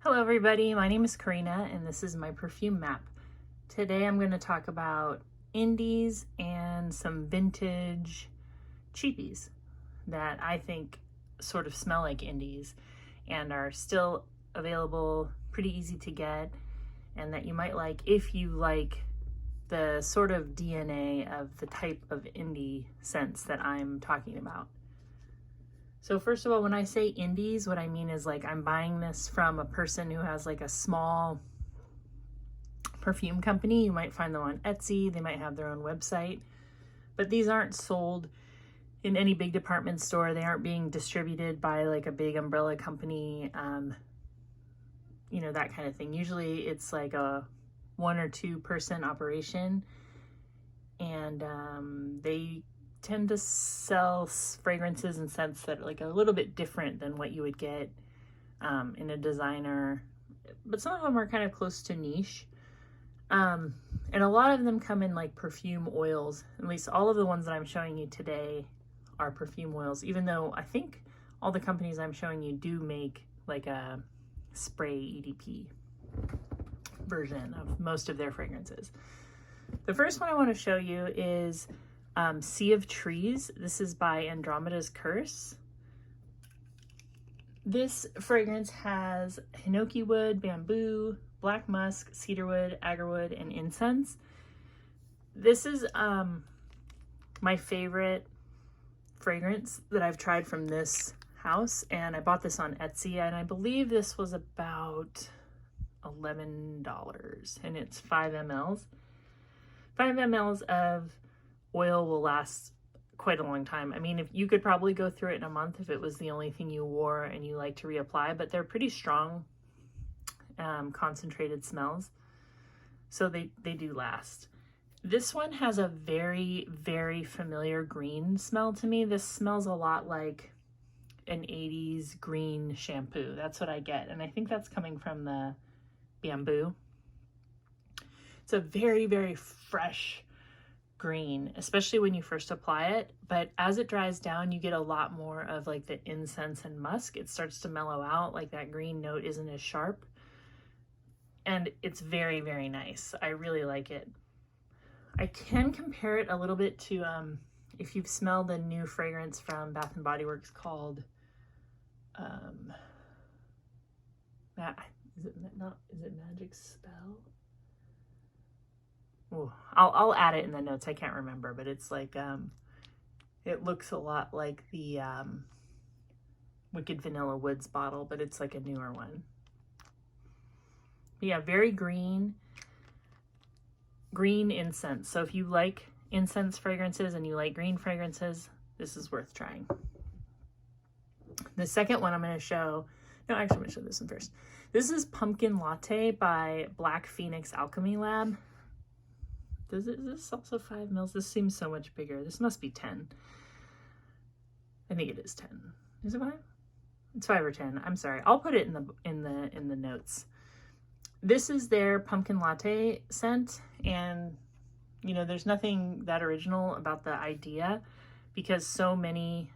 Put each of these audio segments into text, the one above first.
Hello everybody, my name is Karina and this is my perfume map. Today I'm going to talk about indies and some vintage cheapies that I think sort of smell like indies and are still available, pretty easy to get, and that you might like if you like the sort of DNA of the type of indie scents that I'm talking about. So first of all, when I say indies, what I mean is like I'm buying this from a person who has like a small perfume company. You might find them on Etsy. They might have their own website, but these aren't sold in any big department store. They aren't being distributed by like a big umbrella company, you know, that kind of thing. Usually it's like a 1 or 2 person operation, and they tend to sell fragrances and scents that are like a little bit different than what you would get in a designer, but some of them are kind of close to niche. And a lot of them come in like perfume oils. At least all of the ones that I'm showing you today are perfume oils, even though I think all the companies I'm showing you do make like a spray EDP version of most of their fragrances. The first one I want to show you is Sea of Trees. This is by Andromeda's Curse. This fragrance has hinoki wood, bamboo, black musk, cedarwood, agarwood, and incense. This is my favorite fragrance that I've tried from this house, and I bought this on Etsy, and I believe this was about $11, and it's 5 mLs. 5 mLs of oil will last quite a long time. I mean, if you could probably go through it in a month if it was the only thing you wore and you like to reapply, but they're pretty strong, concentrated smells, so they do last. This one has a very, very familiar green smell to me. This smells a lot like an 80s green shampoo. That's what I get, and I think that's coming from the bamboo. It's a very, very fresh green, especially when you first apply it, but as it dries down you get a lot more of like the incense and musk. It starts to mellow out, like that green note isn't as sharp, and it's very, very nice. I really like it. I can compare it a little bit to if you've smelled a new fragrance from Bath and Body Works called is it Magic Spell? Ooh, I'll add it in the notes. I can't remember, but it's like it looks a lot like the Wicked Vanilla Woods bottle, but it's like a newer one. But yeah, very green incense. So if you like incense fragrances and you like green fragrances, this is worth trying. The second one I'm going to show, no, actually I'm going to show this one first. This is Pumpkin Latte by Black Phoenix Alchemy Lab. Is this also 5 mils? This seems so much bigger. This must be 10. I think it is 10. Is it 5? It's 5 or 10. I'm sorry. I'll put it in the notes. This is their pumpkin latte scent, and you know, there's nothing that original about the idea because so many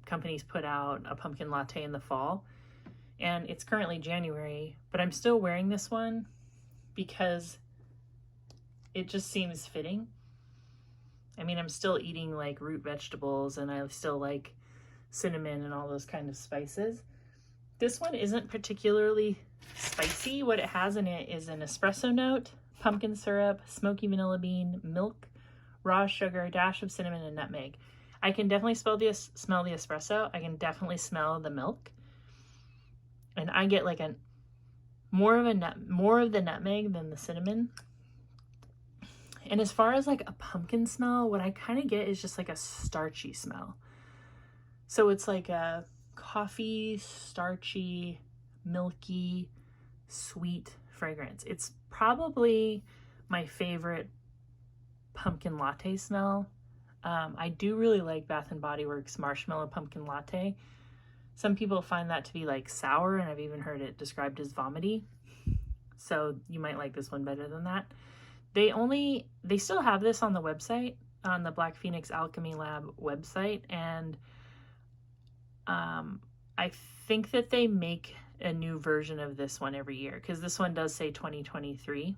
companies put out a pumpkin latte in the fall, and it's currently January, but I'm still wearing this one because it just seems fitting. I mean, I'm still eating like root vegetables and I still like cinnamon and all those kind of spices. This one isn't particularly spicy. What it has in it is an espresso note, pumpkin syrup, smoky vanilla bean, milk, raw sugar, dash of cinnamon, and nutmeg. I can definitely smell the espresso. I can definitely smell the milk. And I get like more of the nutmeg than the cinnamon. And as far as like a pumpkin smell, what I kind of get is just like a starchy smell. So it's like a coffee, starchy, milky, sweet fragrance. It's probably my favorite pumpkin latte smell. I do really like Bath and Body Works Marshmallow Pumpkin Latte. Some people find that to be like sour, and I've even heard it described as vomity. So you might like this one better than that. They still have this on the website, on the Black Phoenix Alchemy Lab website, and I think that they make a new version of this one every year, because this one does say 2023.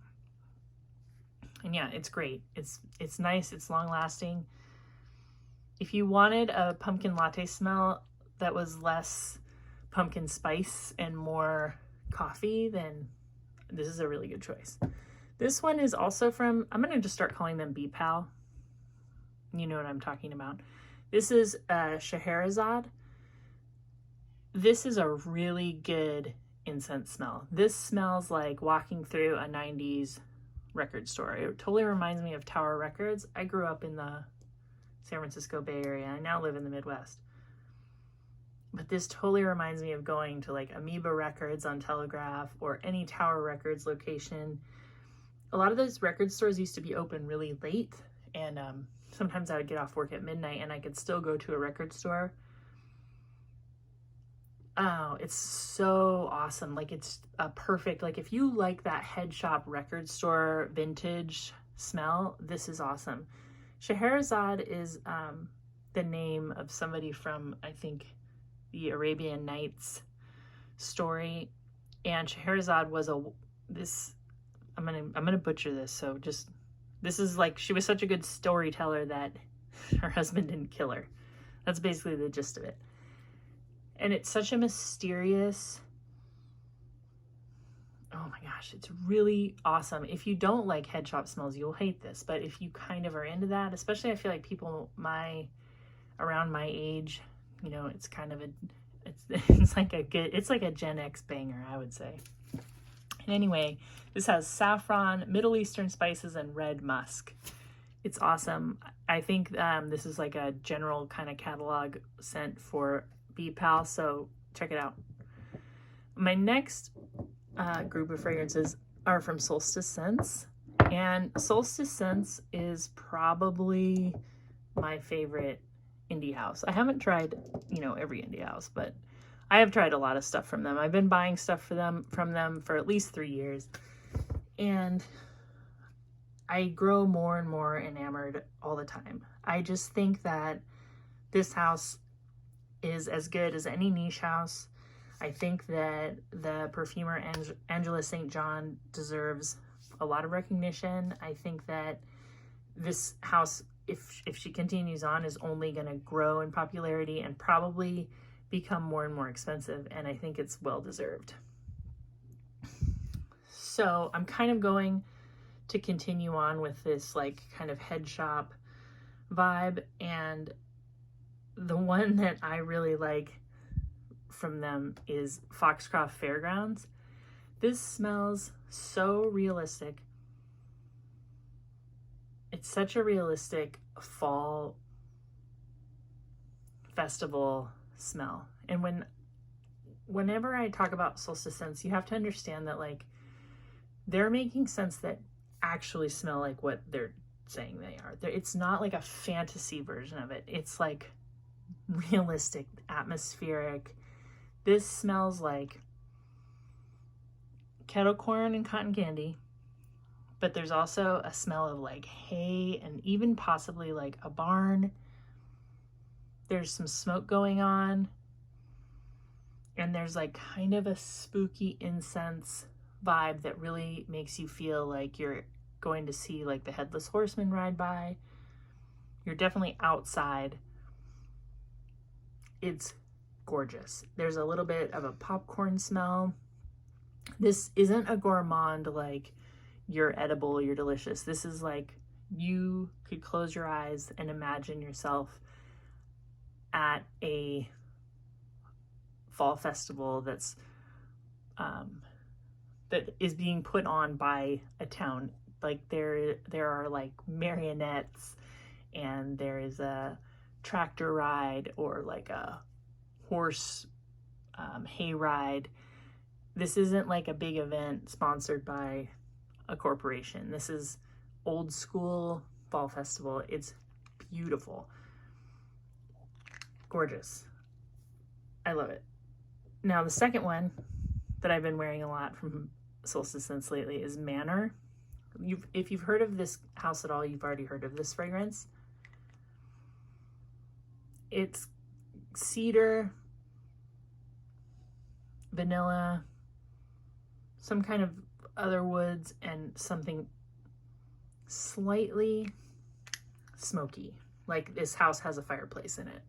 And yeah, it's great. It's nice. It's long lasting. If you wanted a pumpkin latte smell that was less pumpkin spice and more coffee, then this is a really good choice. This one is also from, I'm going to just start calling them Bee Pal. You know what I'm talking about. This is Scherezade. This is a really good incense smell. This smells like walking through a 90s record store. It totally reminds me of Tower Records. I grew up in the San Francisco Bay Area. I now live in the Midwest. But this totally reminds me of going to like Amoeba Records on Telegraph or any Tower Records location. A lot of those record stores used to be open really late, and sometimes I would get off work at midnight and I could still go to a record store. Oh, it's so awesome. Like, it's a perfect, like, if you like that head shop record store vintage smell, this is awesome. Scherezade is the name of somebody from, I think, the Arabian Nights story. And Scherezade was I'm gonna butcher this, so just, this is like, she was such a good storyteller that her husband didn't kill her. That's basically the gist of it. And it's such a mysterious, oh my gosh, it's really awesome. If you don't like head shop smells, you'll hate this. But if you kind of are into that, especially I feel like people around my age, you know, it's kind of it's like a Gen X banger, I would say. And anyway, this has saffron, Middle Eastern spices, and red musk. It's awesome. I think this is like a general kind of catalog scent for Bee Pal, so check it out. My next group of fragrances are from Solstice Scents, and Solstice Scents is probably my favorite indie house. I haven't tried, you know, every indie house, but I have tried a lot of stuff from them. I've been buying stuff from them for at least 3 years, and I grow more and more enamored all the time. I just think that this house is as good as any niche house. I think that the perfumer Angela St. John deserves a lot of recognition. I think that this house, if she continues on, is only going to grow in popularity and probably become more and more expensive, and I think it's well deserved. So I'm kind of going to continue on with this like kind of head shop vibe, and the one that I really like from them is Foxcroft Fairgrounds. This smells so realistic. It's such a realistic fall festival smell. And whenever I talk about Solstice scents, you have to understand that like they're making scents that actually smell like what they're saying they are. It's not like a fantasy version of it. It's like realistic, atmospheric. This smells like kettle corn and cotton candy, but there's also a smell of like hay and even possibly like a barn. There's some smoke going on, and there's like kind of a spooky incense vibe that really makes you feel like you're going to see like the Headless Horseman ride by. You're definitely outside. It's gorgeous. There's a little bit of a popcorn smell. This isn't a gourmand like you're edible, you're delicious. This is like you could close your eyes and imagine yourself at a fall festival that is being put on by a town. Like there are like marionettes, and there is a tractor ride or like a horse hay ride. This isn't like a big event sponsored by a corporation. This is old school fall festival. It's beautiful, gorgeous. I love it. Now the second one that I've been wearing a lot from Solstice Scents lately is Manor. If you've heard of this house at all, you've already heard of this fragrance. It's cedar, vanilla, some kind of other woods, and something slightly smoky. Like this house has a fireplace in it.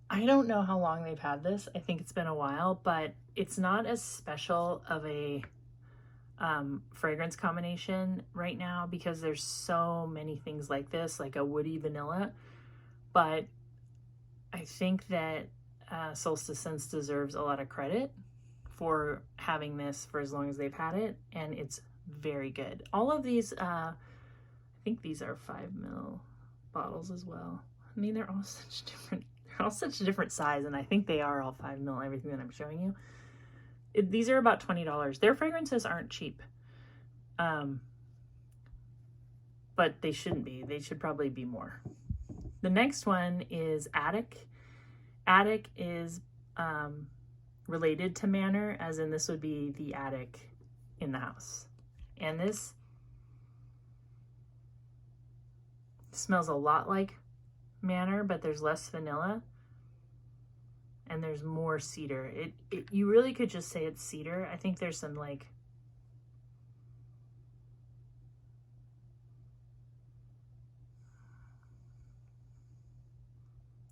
I don't know how long they've had this. I think it's been a while, but it's not as special of a fragrance combination right now because there's so many things like this, like a woody vanilla. But I think that Solstice Scents deserves a lot of credit for having this for as long as they've had it, and it's very good. All of these, I think these are 5 ml bottles as well. I mean, they're all such different size, and I think they are all 5 ml, everything that I'm showing you. These are about $20. Their fragrances aren't cheap, but they shouldn't be. They should probably be more. The next one is Attic. Attic is related to Manor, as in this would be the attic in the house. And this smells a lot like Manor, but there's less vanilla and there's more cedar. You really could just say it's cedar. I think there's some like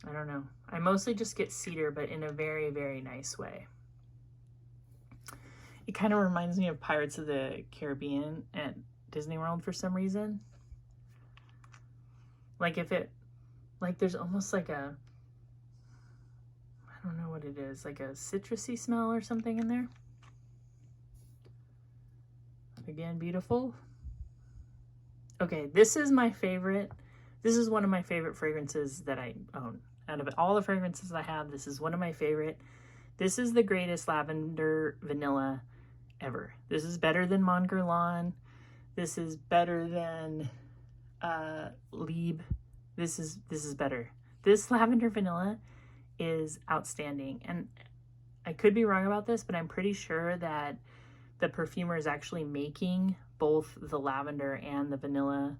I don't know. I mostly just get cedar, but in a very, very nice way. It kind of reminds me of Pirates of the Caribbean at Disney World for some reason. Like there's almost like a, I don't know what it is, like a citrusy smell or something in there. Again, beautiful. Okay, this is my favorite. This is one of my favorite fragrances that I own. Out of all the fragrances I have, this is one of my favorite. This is the greatest lavender vanilla ever. This is better than Mon Guerlain. This is better than Lieb. This is better. This lavender vanilla is outstanding. And I could be wrong about this, but I'm pretty sure that the perfumer is actually making both the lavender and the vanilla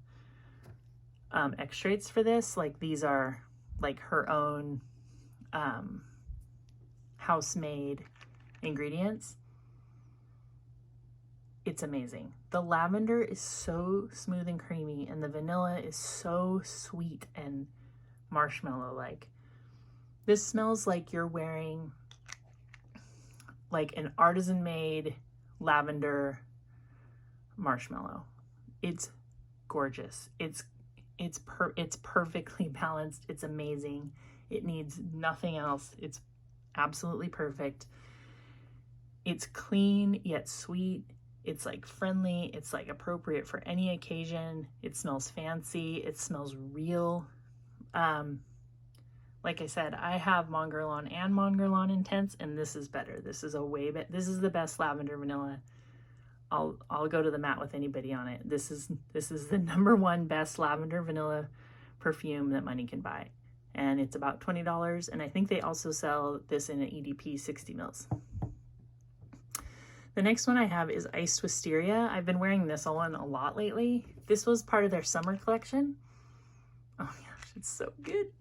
extraits for this. Like these are like her own house-made ingredients. It's amazing. The lavender is so smooth and creamy, and the vanilla is so sweet and marshmallow-like. This smells like you're wearing like an artisan-made lavender marshmallow. It's gorgeous. It's perfectly balanced. It's amazing. It needs nothing else. It's absolutely perfect. It's clean yet sweet. It's like friendly. It's like appropriate for any occasion. It smells fancy. It smells real. Like I said, I have Mon Guerlain and Mon Guerlain Intense, and this is better. This is this is the best lavender vanilla. I'll go to the mat with anybody on it. This is the #1 best lavender vanilla perfume that money can buy. And it's about $20, and I think they also sell this in an EDP 60 mils. The next one I have is Iced Wisteria. I've been wearing this one a lot lately. This was part of their summer collection. Oh my gosh, it's so good.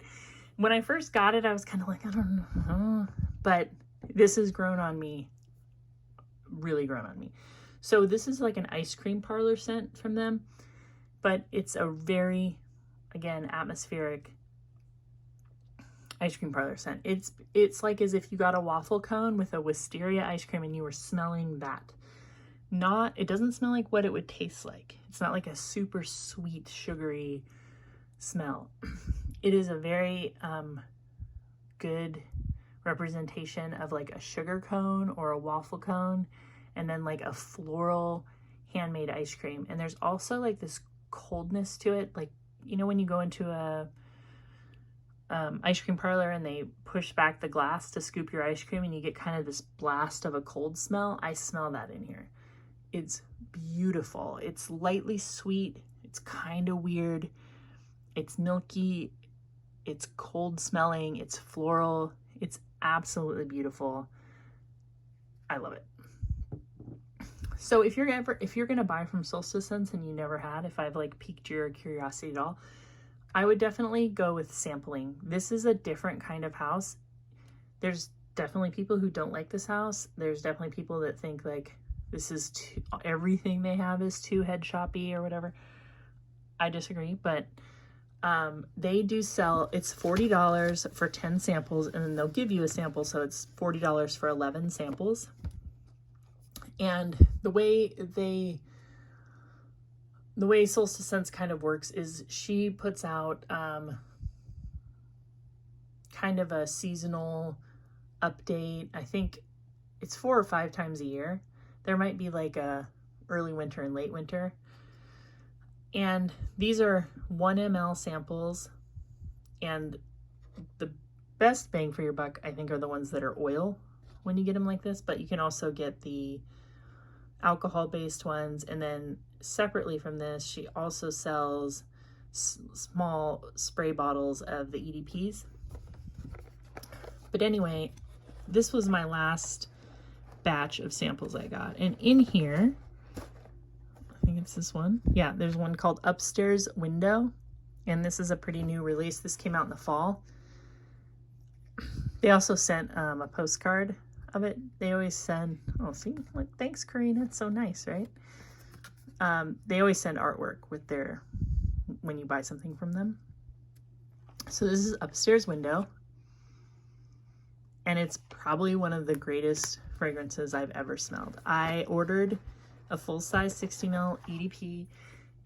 When I first got it, I was kind of like, I don't know. But this has grown on me, really grown on me. So this is like an ice cream parlor scent from them, but it's a very, again, atmospheric ice cream parlor scent. It's like as if you got a waffle cone with a wisteria ice cream and you were smelling that. It doesn't smell like what it would taste like. It's not like a super sweet, sugary smell. It is a very good representation of like a sugar cone or a waffle cone, and then like a floral handmade ice cream. And there's also like this coldness to it. Like, you know, when you go into a ice cream parlor and they push back the glass to scoop your ice cream and you get kind of this blast of a cold smell. I smell that in here. It's beautiful. It's lightly sweet. It's kind of weird. It's milky. It's cold smelling. It's floral. It's absolutely beautiful. I love it. So if you're gonna buy from Solstice Scents and you never had, if I've like piqued your curiosity at all, I would definitely go with sampling. This is a different kind of house. There's definitely people who don't like this house. There's definitely people that think like this is too, everything they have is too head shoppy or whatever. I disagree, but they do sell, it's $40 for 10 samples, and then they'll give you a sample, so it's $40 for 11 samples. And the way Solstice Scents kind of works is she puts out kind of a seasonal update. I think it's 4 or 5 times a year. There might be like a early winter and late winter. And these are 1 ml samples, and the best bang for your buck, I think, are the ones that are oil when you get them like this, but you can also get the alcohol-based ones. And then separately from this, she also sells small spray bottles of the EDPs. But anyway, this was my last batch of samples I got. And in here, I think it's this one. Yeah, there's one called Upstairs Window. And this is a pretty new release. This came out in the fall. They also sent a postcard of it. They always send, oh, see, like, thanks, Karina. It's so nice, right? They always send artwork with their, when you buy something from them. So this is Upstairs Window. And it's probably one of the greatest fragrances I've ever smelled. I ordered a full-size 60 ml EDP.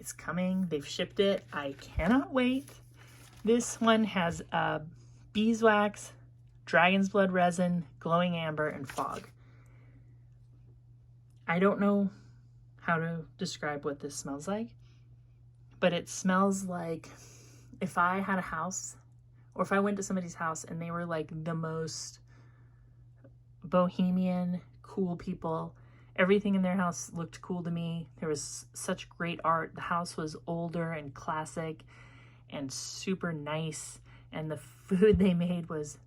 It's coming. They've shipped it. I cannot wait. This one has beeswax, dragon's blood resin, glowing amber, and fog. I don't know how to describe what this smells like, but it smells like if I had a house, or if I went to somebody's house and they were like the most bohemian, cool people. Everything in their house looked cool to me. There was such great art. The house was older and classic and super nice, and the food they made was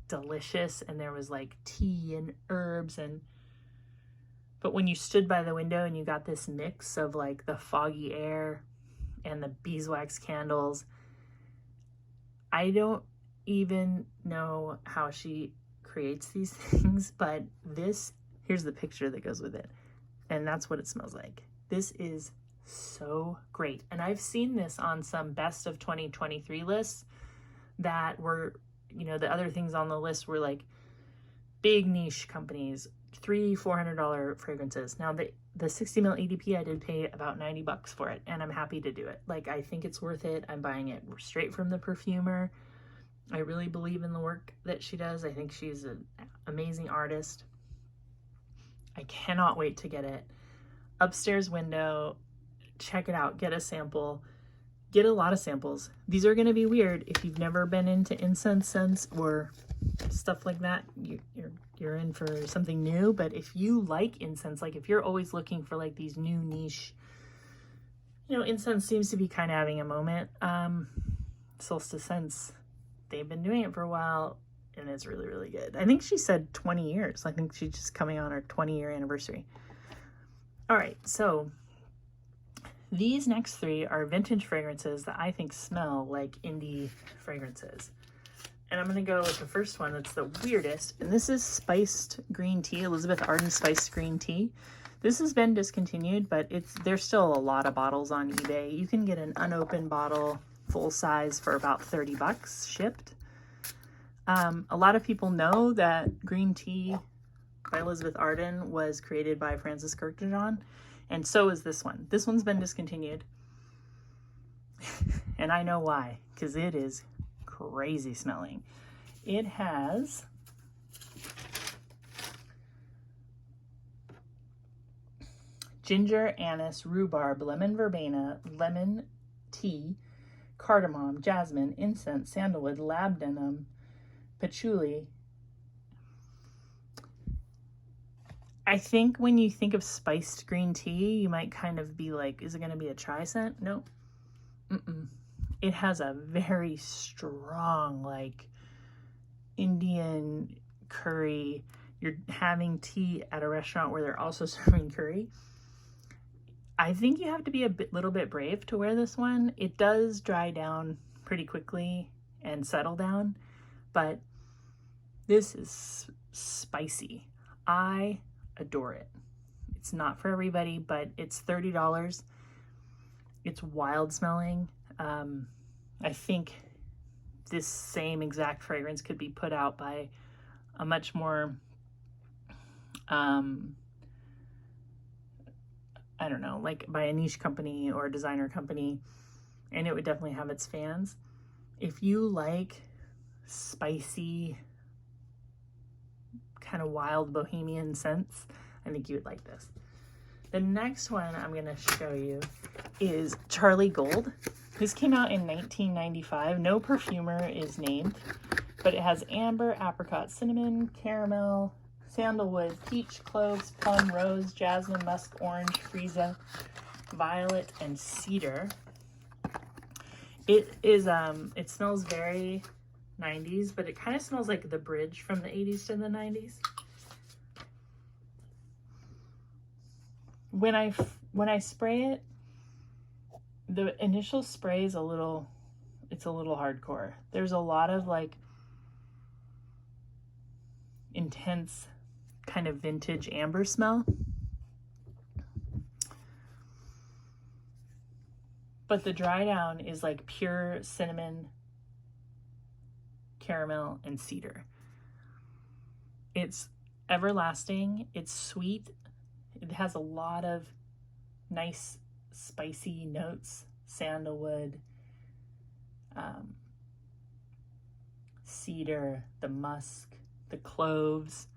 delicious, and there was like tea and herbs. And but when you stood by the window and you got this mix of like the foggy air and the beeswax candles, I don't even know how she creates these things, but this, here's the picture that goes with it, and that's what it smells like. This is so great. And I've seen this on some best of 2023 lists that were, you know, the other things on the list were like big niche companies, $300-400 fragrances. Now the 60 ml EDP, I did pay about $90 for it, and I'm happy to do it. Like, I think it's worth it. I'm buying it straight from the perfumer. I really believe in the work that she does. I think she's an amazing artist. I cannot wait to get it. Upstairs Window, check it out. Get a sample. Get a lot of samples. These are going to be weird. If you've never been into incense scents or stuff like that, you're in for something new. But if you like incense, like if you're always looking for like these new niche, you know, incense seems to be kind of having a moment. Solstice Scents, they've been doing it for a while, and it's really, really good. I think she said 20 years. I think she's just coming on her 20-year anniversary. All right, so these next 3 are vintage fragrances that I think smell like indie fragrances. And I'm going to go with the first one that's the weirdest, and this is spiced green tea, Elizabeth Arden spiced green tea. This has been discontinued, but there's still a lot of bottles on eBay. You can get an unopened bottle, full size, for about $30 shipped. A lot of people know that green tea by Elizabeth Arden was created by Francis Kurkdjian, and so is this one. This one's been discontinued, and I know why, because it is crazy smelling. It has ginger, anise, rhubarb, lemon verbena, lemon tea, cardamom, jasmine, incense, sandalwood, labdanum, patchouli. I think when you think of spiced green tea, you might kind of be like, is it going to be a chai scent? No. It has a very strong, like, Indian curry. You're having tea at a restaurant where they're also serving curry. I think you have to be little bit brave to wear this one. It does dry down pretty quickly and settle down, but This is spicy. I adore it. It's not for everybody, but it's $30. It's wild smelling. I think this same exact fragrance could be put out by a much more, I don't know, like by a niche company or a designer company, and it would definitely have its fans. If you like spicy, kind of wild bohemian scents, I think you would like this. The next one I'm going to show you is Charlie Gold. This came out in 1995. No perfumer is named, but it has amber, apricot, cinnamon, caramel, sandalwood, peach, cloves, plum, rose, jasmine, musk, orange, freesia, violet, and cedar. It is, it smells very 90s, but it kind of smells like the bridge from the 80s to the 90s. When I spray it, the initial spray is it's a little hardcore. There's a lot of like intense kind of vintage amber smell. But the dry down is like pure cinnamon, caramel, and cedar. It's everlasting. It's sweet. It has a lot of nice spicy notes, sandalwood, cedar, the musk, the cloves.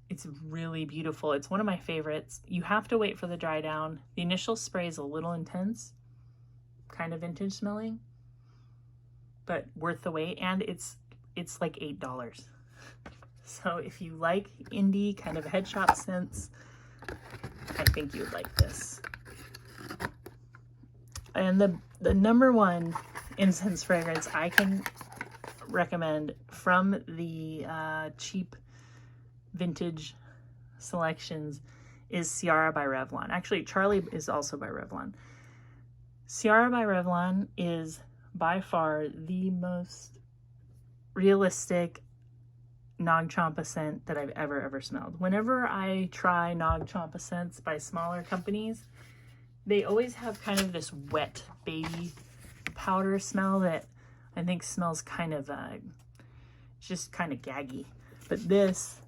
It's really beautiful. It's one of my favorites. You have to wait for the dry down. The initial spray is a little intense, kind of vintage smelling, but worth the wait. And it's like $8. So if you like indie kind of head shop scents, I think you would like this. And the number one incense fragrance I can recommend from the cheap vintage selections is Ciara by Revlon. Actually, Charlie is also by Revlon. Ciara by Revlon is by far the most realistic Nag Champa scent that I've ever smelled. Whenever I try Nag Champa scents by smaller companies, they always have kind of this wet baby powder smell that I think smells kind of just kind of gaggy. But this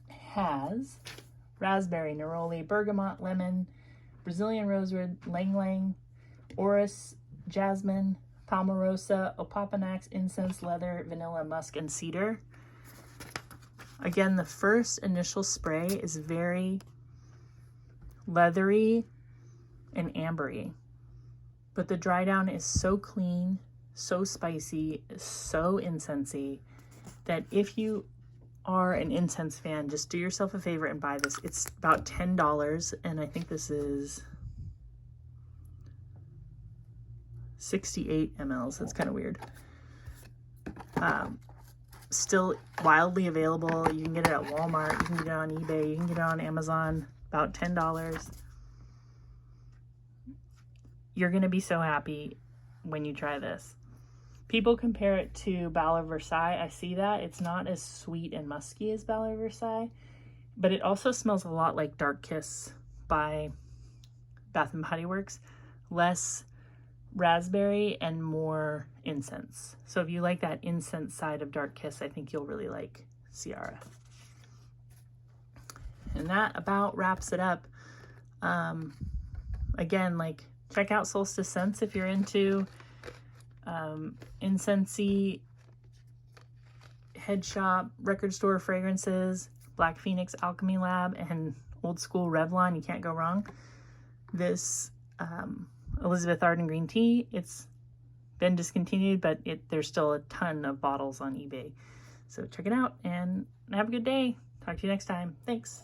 has raspberry, neroli, bergamot, lemon, Brazilian rosewood, lang lang, orris, jasmine, palmarosa, opopanax, incense, leather, vanilla, musk, and cedar. Again, the first initial spray is very leathery and ambery, but the dry down is so clean, so spicy, so incensey that if you are an incense fan, just do yourself a favor and buy this. It's about $10, and I think this is 68 mLs. That's kind of weird. Still wildly available. You can get it at Walmart, you can get it on eBay, you can get it on Amazon, about $10. You're gonna be so happy when you try this. People compare it to Ballot Versailles. I see that. It's not as sweet and musky as Ballot Versailles, but it also smells a lot like Dark Kiss by Bath & Body Works. Less raspberry and more incense. So if you like that incense side of Dark Kiss, I think you'll really like Ciara. And that about wraps it up. Again, like, check out Solstice scents if you're into incensey, head shop, record store fragrances, Black Phoenix, Alchemy Lab, and old school Revlon. You can't go wrong. This Elizabeth Arden green tea, it's been discontinued, but there's still a ton of bottles on eBay. So check it out and have a good day. Talk to you next time. Thanks.